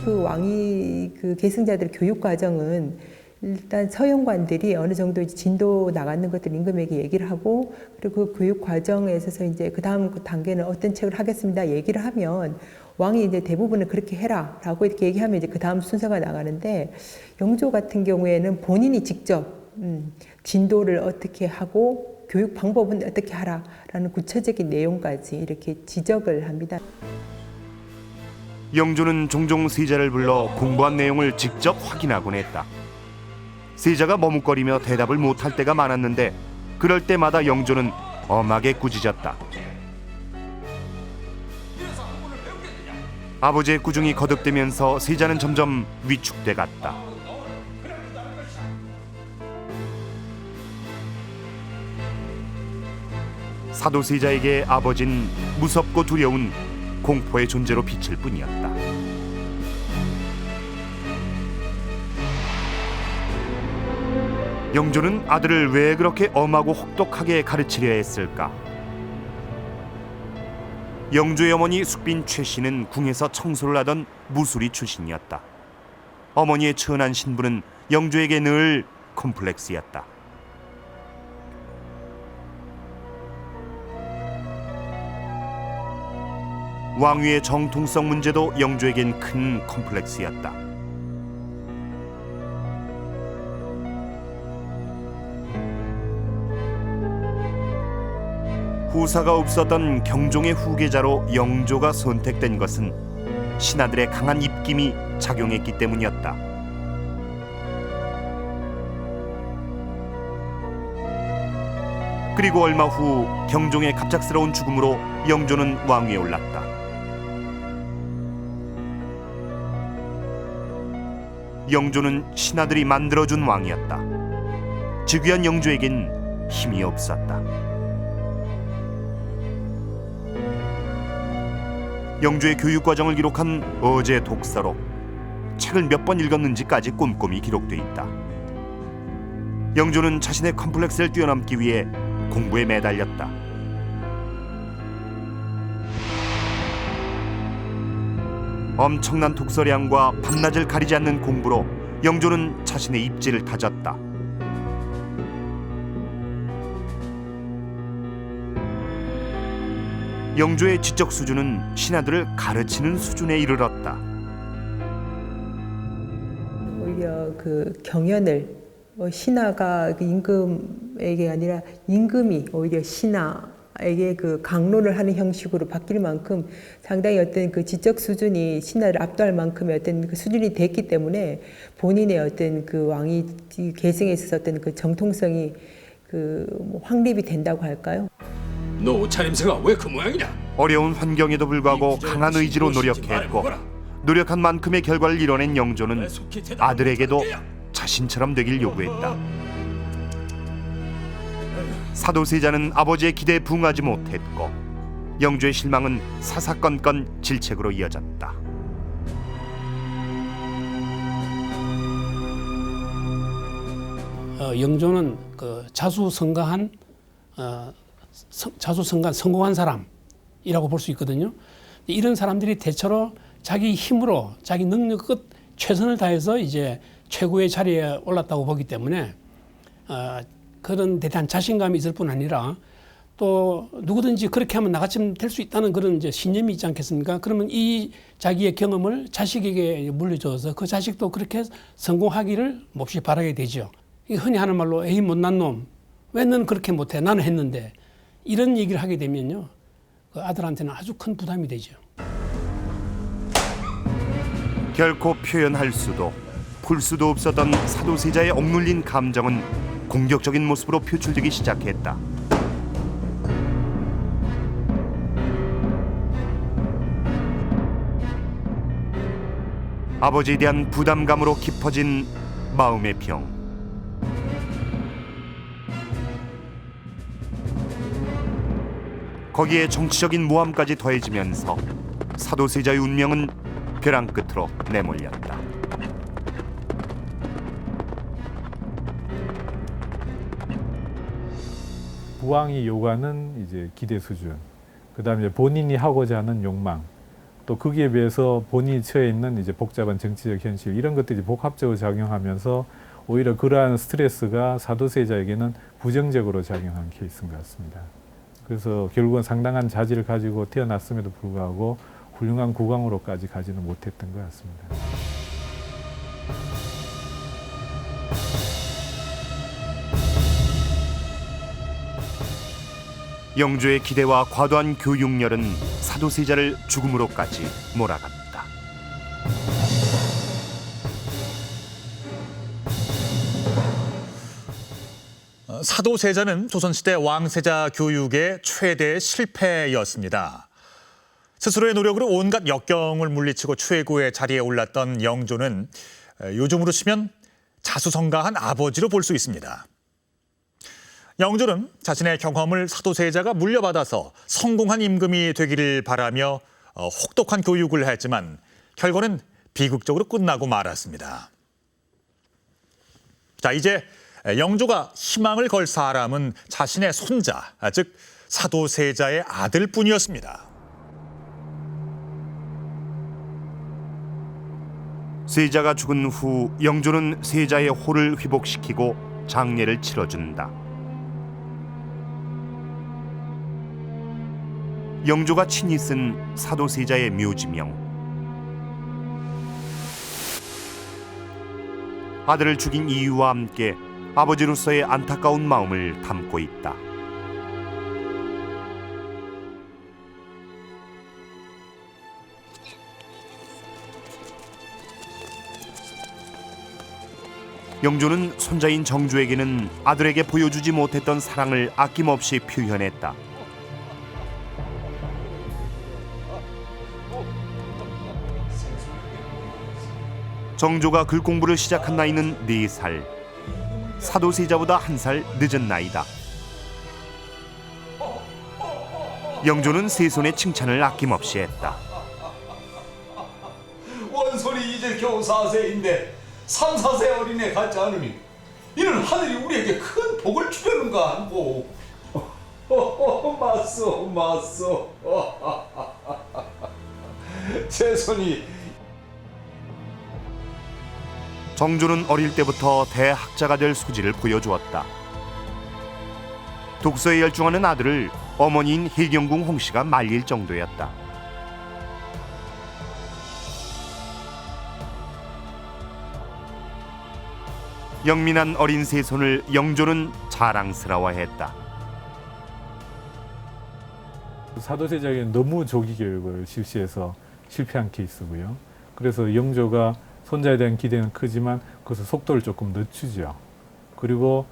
그 왕위 그 계승자들 교육 과정은 일단 서영관들이 어느 정도 진도 나가는 것들 임금에게 얘기를 하고, 그리고 그 교육 과정에 있어서 이제 그 다음 단계는 어떤 책을 하겠습니다 얘기를 하면 왕이 이제 대부분은 그렇게 해라라고 이렇게 얘기하면 이제 그 다음 순서가 나가는데, 영조 같은 경우에는 본인이 직접 진도를 어떻게 하고 교육 방법은 어떻게 하라라는 구체적인 내용까지 이렇게 지적을 합니다. 영조는 종종 세자를 불러 공부한 내용을 직접 확인하곤 했다. 세자가 머뭇거리며 대답을 못할 때가 많았는데 그럴 때마다 영조는 엄하게 꾸짖었다. 아버지의 꾸중이 거듭되면서 세자는 점점 위축돼 갔다. 사도세자에게 아버지는 무섭고 두려운 공포의 존재로 비칠 뿐이었다. 영조는 아들을 왜 그렇게 엄하고 혹독하게 가르치려 했을까? 영조의 어머니 숙빈 최씨는 궁에서 청소를 하던 무술이 출신이었다. 어머니의 천한 신부는 영조에게 늘 콤플렉스였다. 왕위의 정통성 문제도 영조에겐 큰 콤플렉스였다. 후사가 없었던 경종의 후계자로 영조가 선택된 것은 신하들의 강한 입김이 작용했기 때문이었다. 그리고 얼마 후 경종의 갑작스러운 죽음으로 영조는 왕위에 올랐다. 영조는 신하들이 만들어준 왕이었다. 즉위한 영조에겐 힘이 없었다. 영조의 교육 과정을 기록한 어제 독서록, 책을 몇 번 읽었는지까지 꼼꼼히 기록돼 있다. 영조는 자신의 컴플렉스를 뛰어넘기 위해 공부에 매달렸다. 엄청난 독서량과 밤낮을 가리지 않는 공부로 영조는 자신의 입지를 다졌다. 영조의 지적 수준은 신하들을 가르치는 수준에 이르렀다. 오히려 그 경연을 신하가 그 임금에게 아니라 임금이 오히려 신하에게 그 강론을 하는 형식으로 바뀔 만큼 상당히 어떤 그 지적 수준이 신하를 압도할 만큼의 어떤 그 수준이 됐기 때문에 본인의 어떤 그 왕위 계승에 있어서 어떤 그 정통성이 그 확립이 된다고 할까요? 너 옷차림새가 왜 그 모양이냐? 어려운 환경에도 불구하고 강한 의지로 노력했고 노력한 만큼의 결과를 이뤄낸 영조는 아들에게도 자신처럼 되길 요구했다. 사도세자는 아버지의 기대에 부응하지 못했고 영조의 실망은 사사건건 질책으로 이어졌다. 영조는 그 자수성가한 성공한 사람이라고 볼 수 있거든요. 이런 사람들이 대체로 자기 힘으로 자기 능력 끝 최선을 다해서 이제 최고의 자리에 올랐다고 보기 때문에 그런 대단한 자신감이 있을 뿐 아니라 또 누구든지 그렇게 하면 나같이 될 수 있다는 그런 이제 신념이 있지 않겠습니까? 그러면 이 자기의 경험을 자식에게 물려줘서 그 자식도 그렇게 성공하기를 몹시 바라게 되죠. 흔히 하는 말로 에이 못난 놈, 왜 너는 그렇게 못해? 나는 했는데. 이런 얘기를 하게 되면요, 그 아들한테는 아주 큰 부담이 되죠. 결코 표현할 수도 풀 수도 없었던 사도세자의 억눌린 감정은 공격적인 모습으로 표출되기 시작했다. 아버지에 대한 부담감으로 깊어진 마음의 병. 거기에 정치적인 모함까지 더해지면서 사도세자의 운명은 벼랑 끝으로 내몰렸다. 부왕이 요구하는 이제 기대 수준, 그다음에 본인이 하고자 하는 욕망, 또 거기에 비해서 본인이 처해 있는 이제 복잡한 정치적 현실 이런 것들이 복합적으로 작용하면서 오히려 그러한 스트레스가 사도세자에게는 부정적으로 작용한 케이스인 것 같습니다. 그래서 결국은 상당한 자질을 가지고 태어났음에도 불구하고 훌륭한 국왕으로까지 가지는 못했던 것 같습니다. 영조의 기대와 과도한 교육열은 사도세자를 죽음으로까지 몰아갔다. 사도세자는 조선시대 왕세자 교육의 최대 실패였습니다. 스스로의 노력으로 온갖 역경을 물리치고 최고의 자리에 올랐던 영조는 요즘으로 치면 자수성가한 아버지로 볼 수 있습니다. 영조는 자신의 경험을 사도세자가 물려받아서 성공한 임금이 되기를 바라며 혹독한 교육을 했지만 결과는 비극적으로 끝나고 말았습니다. 자, 이제 영조가 희망을 걸 사람은 자신의 손자, 즉 사도세자의 아들뿐이었습니다. 세자가 죽은 후 영조는 세자의 호를 회복시키고 장례를 치러준다. 영조가 친히 쓴 사도세자의 묘지명. 아들을 죽인 이유와 함께 아버지로서의 안타까운 마음을 담고 있다. 영조는 손자인 정조에게는 아들에게 보여주지 못했던 사랑을 아낌없이 표현했다. 정조가 글 공부를 시작한 나이는 4살. 사도세자보다 1살 늦은 나이다. 영조는 세손의 칭찬을 아낌없이 했다. 원손이 이제 겨우 4세인데 3, 4세 어린애 같지 않으니 이는 하늘이 우리에게 큰 복을 주려는가 한고. 맞소. 제 손이. 정조는 어릴 때부터 대학자가 될 소질을 보여주었다. 독서에 열중하는 아들을 어머니인 혜경궁 홍씨가 말릴 정도였다. 영민한 어린 세손을 영조는 자랑스러워했다. 사도세자에게는 너무 조기 교육을 실시해서 실패한 케이스고요. 그래서 영조가 손자에 대한 기대는 크지만 그것을 속도를 조금 늦추죠. 그리고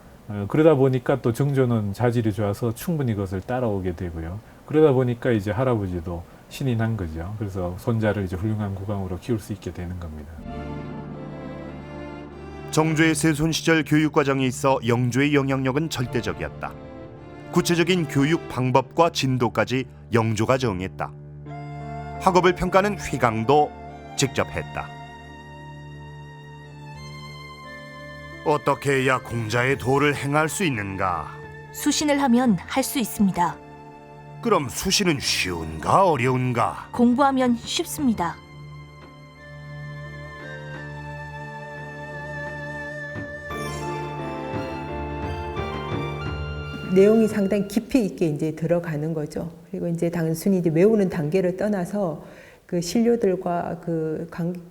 그러다 보니까 또 정조는 자질이 좋아서 충분히 그것을 따라오게 되고요. 그러다 보니까 이제 할아버지도 신이 난 거죠. 그래서 손자를 이제 훌륭한 국왕으로 키울 수 있게 되는 겁니다. 정조의 세손 시절 교육 과정에 있어 영조의 영향력은 절대적이었다. 구체적인 교육 방법과 진도까지 영조가 정했다. 학업을 평가하는 회강도 직접 했다. 어떻게 해야 공자의 도를 행할 수 있는가? 수신을 하면 할 수 있습니다. 그럼 수신은 쉬운가 어려운가? 공부하면 쉽습니다. 내용이 상당히 깊이 있게 이제 들어가는 거죠. 그리고 이제 단순히 이제 외우는 단계를 떠나서 그 신료들과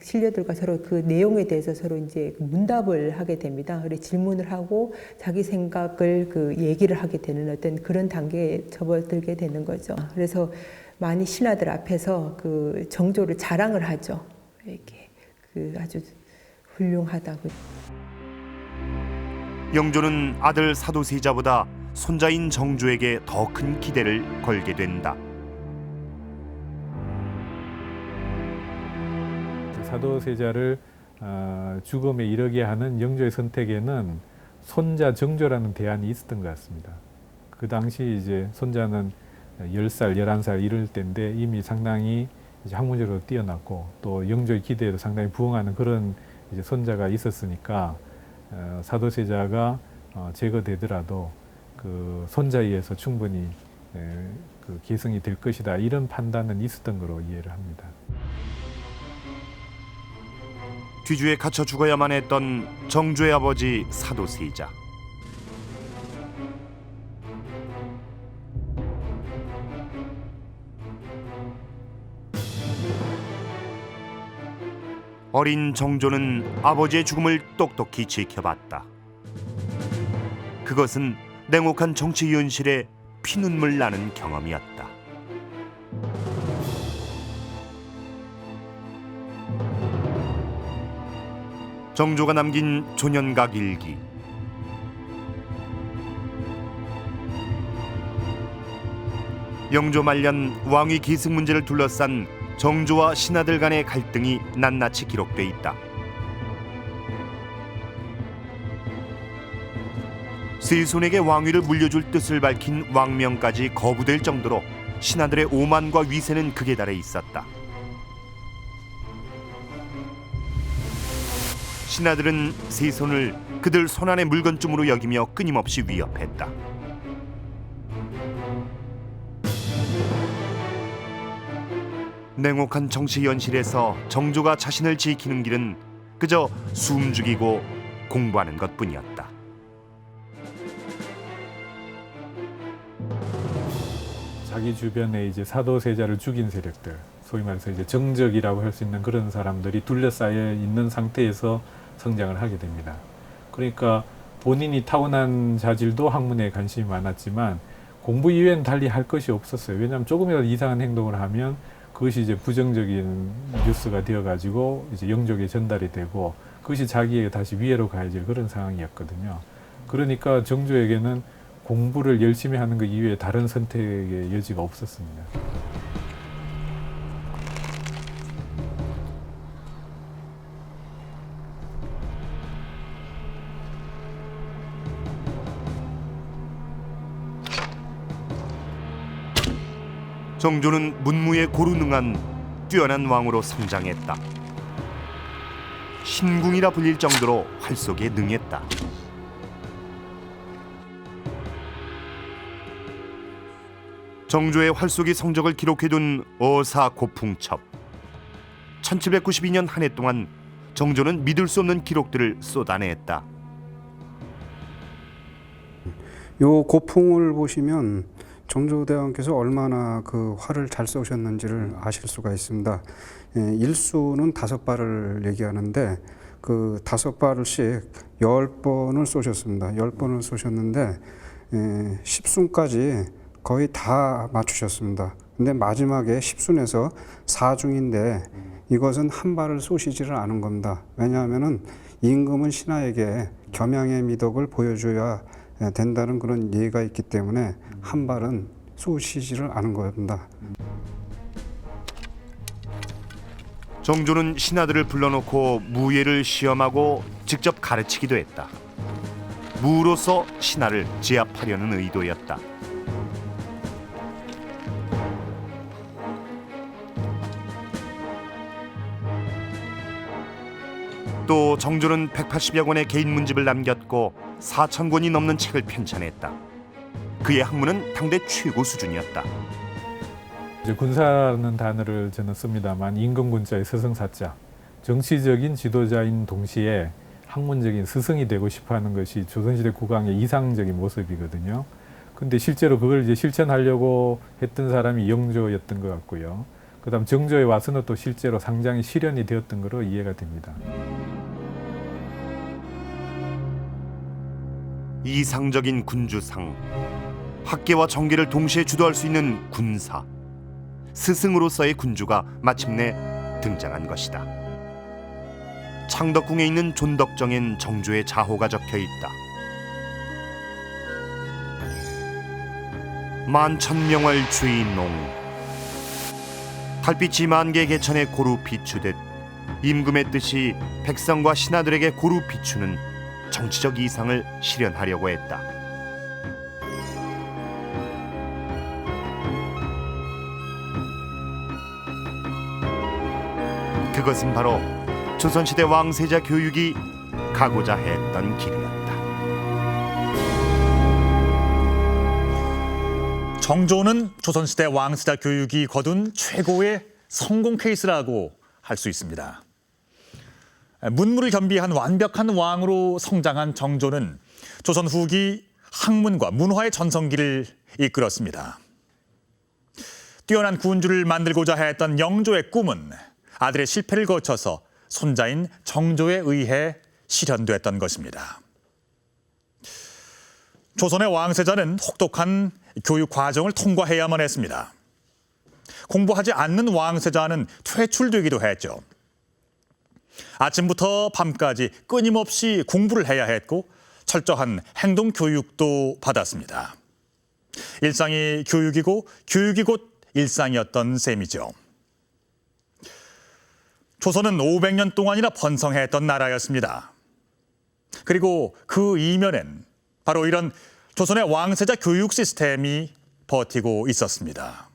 신료들과 서로 그 내용에 대해서 서로 이제 문답을 하게 됩니다. 그래서 질문을 하고 자기 생각을 얘기를 하게 되는 어떤 그런 단계에 접어들게 되는 거죠. 그래서 많이 신하들 앞에서 정조를 자랑을 하죠. 이렇게 아주 훌륭하다고. 영조는 아들 사도세자보다 손자인 정조에게 더 큰 기대를 걸게 된다. 사도세자를 죽음에 이르게 하는 영조의 선택에는 손자 정조라는 대안이 있었던 것 같습니다. 그 당시 이제 손자는 10살, 11살 이럴 때인데 이미 상당히 이제 학문적으로 뛰어났고 또 영조의 기대에도 상당히 부응하는 그런 이제 손자가 있었으니까 사도세자가 제거되더라도 그 손자에 의해서 충분히 그 계승이 될 것이다 이런 판단은 있었던 거로 이해를 합니다. 뒤주에 갇혀 죽어야만 했던 정조의 아버지 사도세자. 어린 정조는 아버지의 죽음을 똑똑히 지켜봤다. 그것은 냉혹한 정치 현실에 피눈물 나는 경험이었다. 정조가 남긴 조년각 일기. 영조 말년 왕위 계승 문제를 둘러싼 정조와 신하들 간의 갈등이 낱낱이 기록돼 있다. 세손에게 왕위를 물려줄 뜻을 밝힌 왕명까지 거부될 정도로 신하들의 오만과 위세는 극에 달해 있었다. 신하들은 세손을 그들 손안의 물건쯤으로 여기며 끊임없이 위협했다. 냉혹한 정치 현실에서 정조가 자신을 지키는 길은 그저 숨죽이고 공부하는 것뿐이었다. 자기 주변에 이제 사도세자를 죽인 세력들, 소위 말해서 이제 정적이라고 할 수 있는 그런 사람들이 둘러싸여 있는 상태에서 성장을 하게 됩니다. 그러니까 본인이 타고난 자질도 학문에 관심이 많았지만 공부 이외에는 달리 할 것이 없었어요. 왜냐하면 조금이라도 이상한 행동을 하면 그것이 이제 부정적인 뉴스가 되어가지고 이제 영족에 전달이 되고 그것이 자기에게 다시 위해로 가해질 그런 상황이었거든요. 그러니까 정조에게는 공부를 열심히 하는 것 이외에 다른 선택의 여지가 없었습니다. 정조는 문무에 고루능한 뛰어난 왕으로 성장했다. 신궁이라 불릴 정도로 활쏘기에 능했다. 정조의 활쏘기 성적을 기록해둔 어사 고풍첩. 1792년 한 해 동안 정조는 믿을 수 없는 기록들을 쏟아냈다. 요 고풍을 보시면 정조대왕께서 얼마나 그 활을 잘 쏘셨는지를 아실 수가 있습니다. 일수는 5발을 얘기하는데 그 5발씩 10번을 쏘셨습니다. 10번을 쏘셨는데 10순까지 거의 다 맞추셨습니다. 근데 마지막에 10순에서 4중인데 이것은 한 발을 쏘시지를 않은 겁니다. 왜냐하면은 임금은 신하에게 겸양의 미덕을 보여줘야 된다는 그런 예가 있기 때문에 한 발은 쏘시지를 않은 겁니다. 정조는 신하들을 불러놓고 무예를 시험하고 직접 가르치기도 했다. 무로서 신하를 제압하려는 의도였다. 또 정조는 180여 권의 개인 문집을 남겼고 4,000권이 넘는 책을 편찬했다. 그의 학문은 당대 최고 수준이었다. 이제 군사라는 단어를 저는 씁니다만 임금군자의 스승사자, 정치적인 지도자인 동시에 학문적인 스승이 되고 싶어하는 것이 조선시대 국왕의 이상적인 모습이거든요. 근데 실제로 그걸 이제 실천하려고 했던 사람이 영조였던 것 같고요. 그다음 정조에 와서는 또 실제로 상당히 실현이 되었던 것으로 이해가 됩니다. 이상적인 군주상, 학계와 정계를 동시에 주도할 수 있는 군사, 스승으로서의 군주가 마침내 등장한 것이다. 창덕궁에 있는 존덕정엔 정조의 자호가 적혀 있다. 만천명월 주인농, 달빛이 만개 개천에 고루 비추듯 임금의 뜻이 백성과 신하들에게 고루 비추는 정치적 이상을 실현하려고 했다. 그것은 바로 조선시대 왕세자 교육이 가고자 했던 길이었다. 정조는 조선시대 왕세자 교육이 거둔 최고의 성공 케이스라고 할 수 있습니다. 문무를 겸비한 완벽한 왕으로 성장한 정조는 조선 후기 학문과 문화의 전성기를 이끌었습니다. 뛰어난 군주를 만들고자 했던 영조의 꿈은 아들의 실패를 거쳐서 손자인 정조에 의해 실현됐던 것입니다. 조선의 왕세자는 혹독한 교육 과정을 통과해야만 했습니다. 공부하지 않는 왕세자는 퇴출되기도 했죠. 아침부터 밤까지 끊임없이 공부를 해야 했고 철저한 행동 교육도 받았습니다. 일상이 교육이고 교육이 곧 일상이었던 셈이죠. 조선은 500년 동안이나 번성했던 나라였습니다. 그리고 그 이면엔 바로 이런 조선의 왕세자 교육 시스템이 버티고 있었습니다.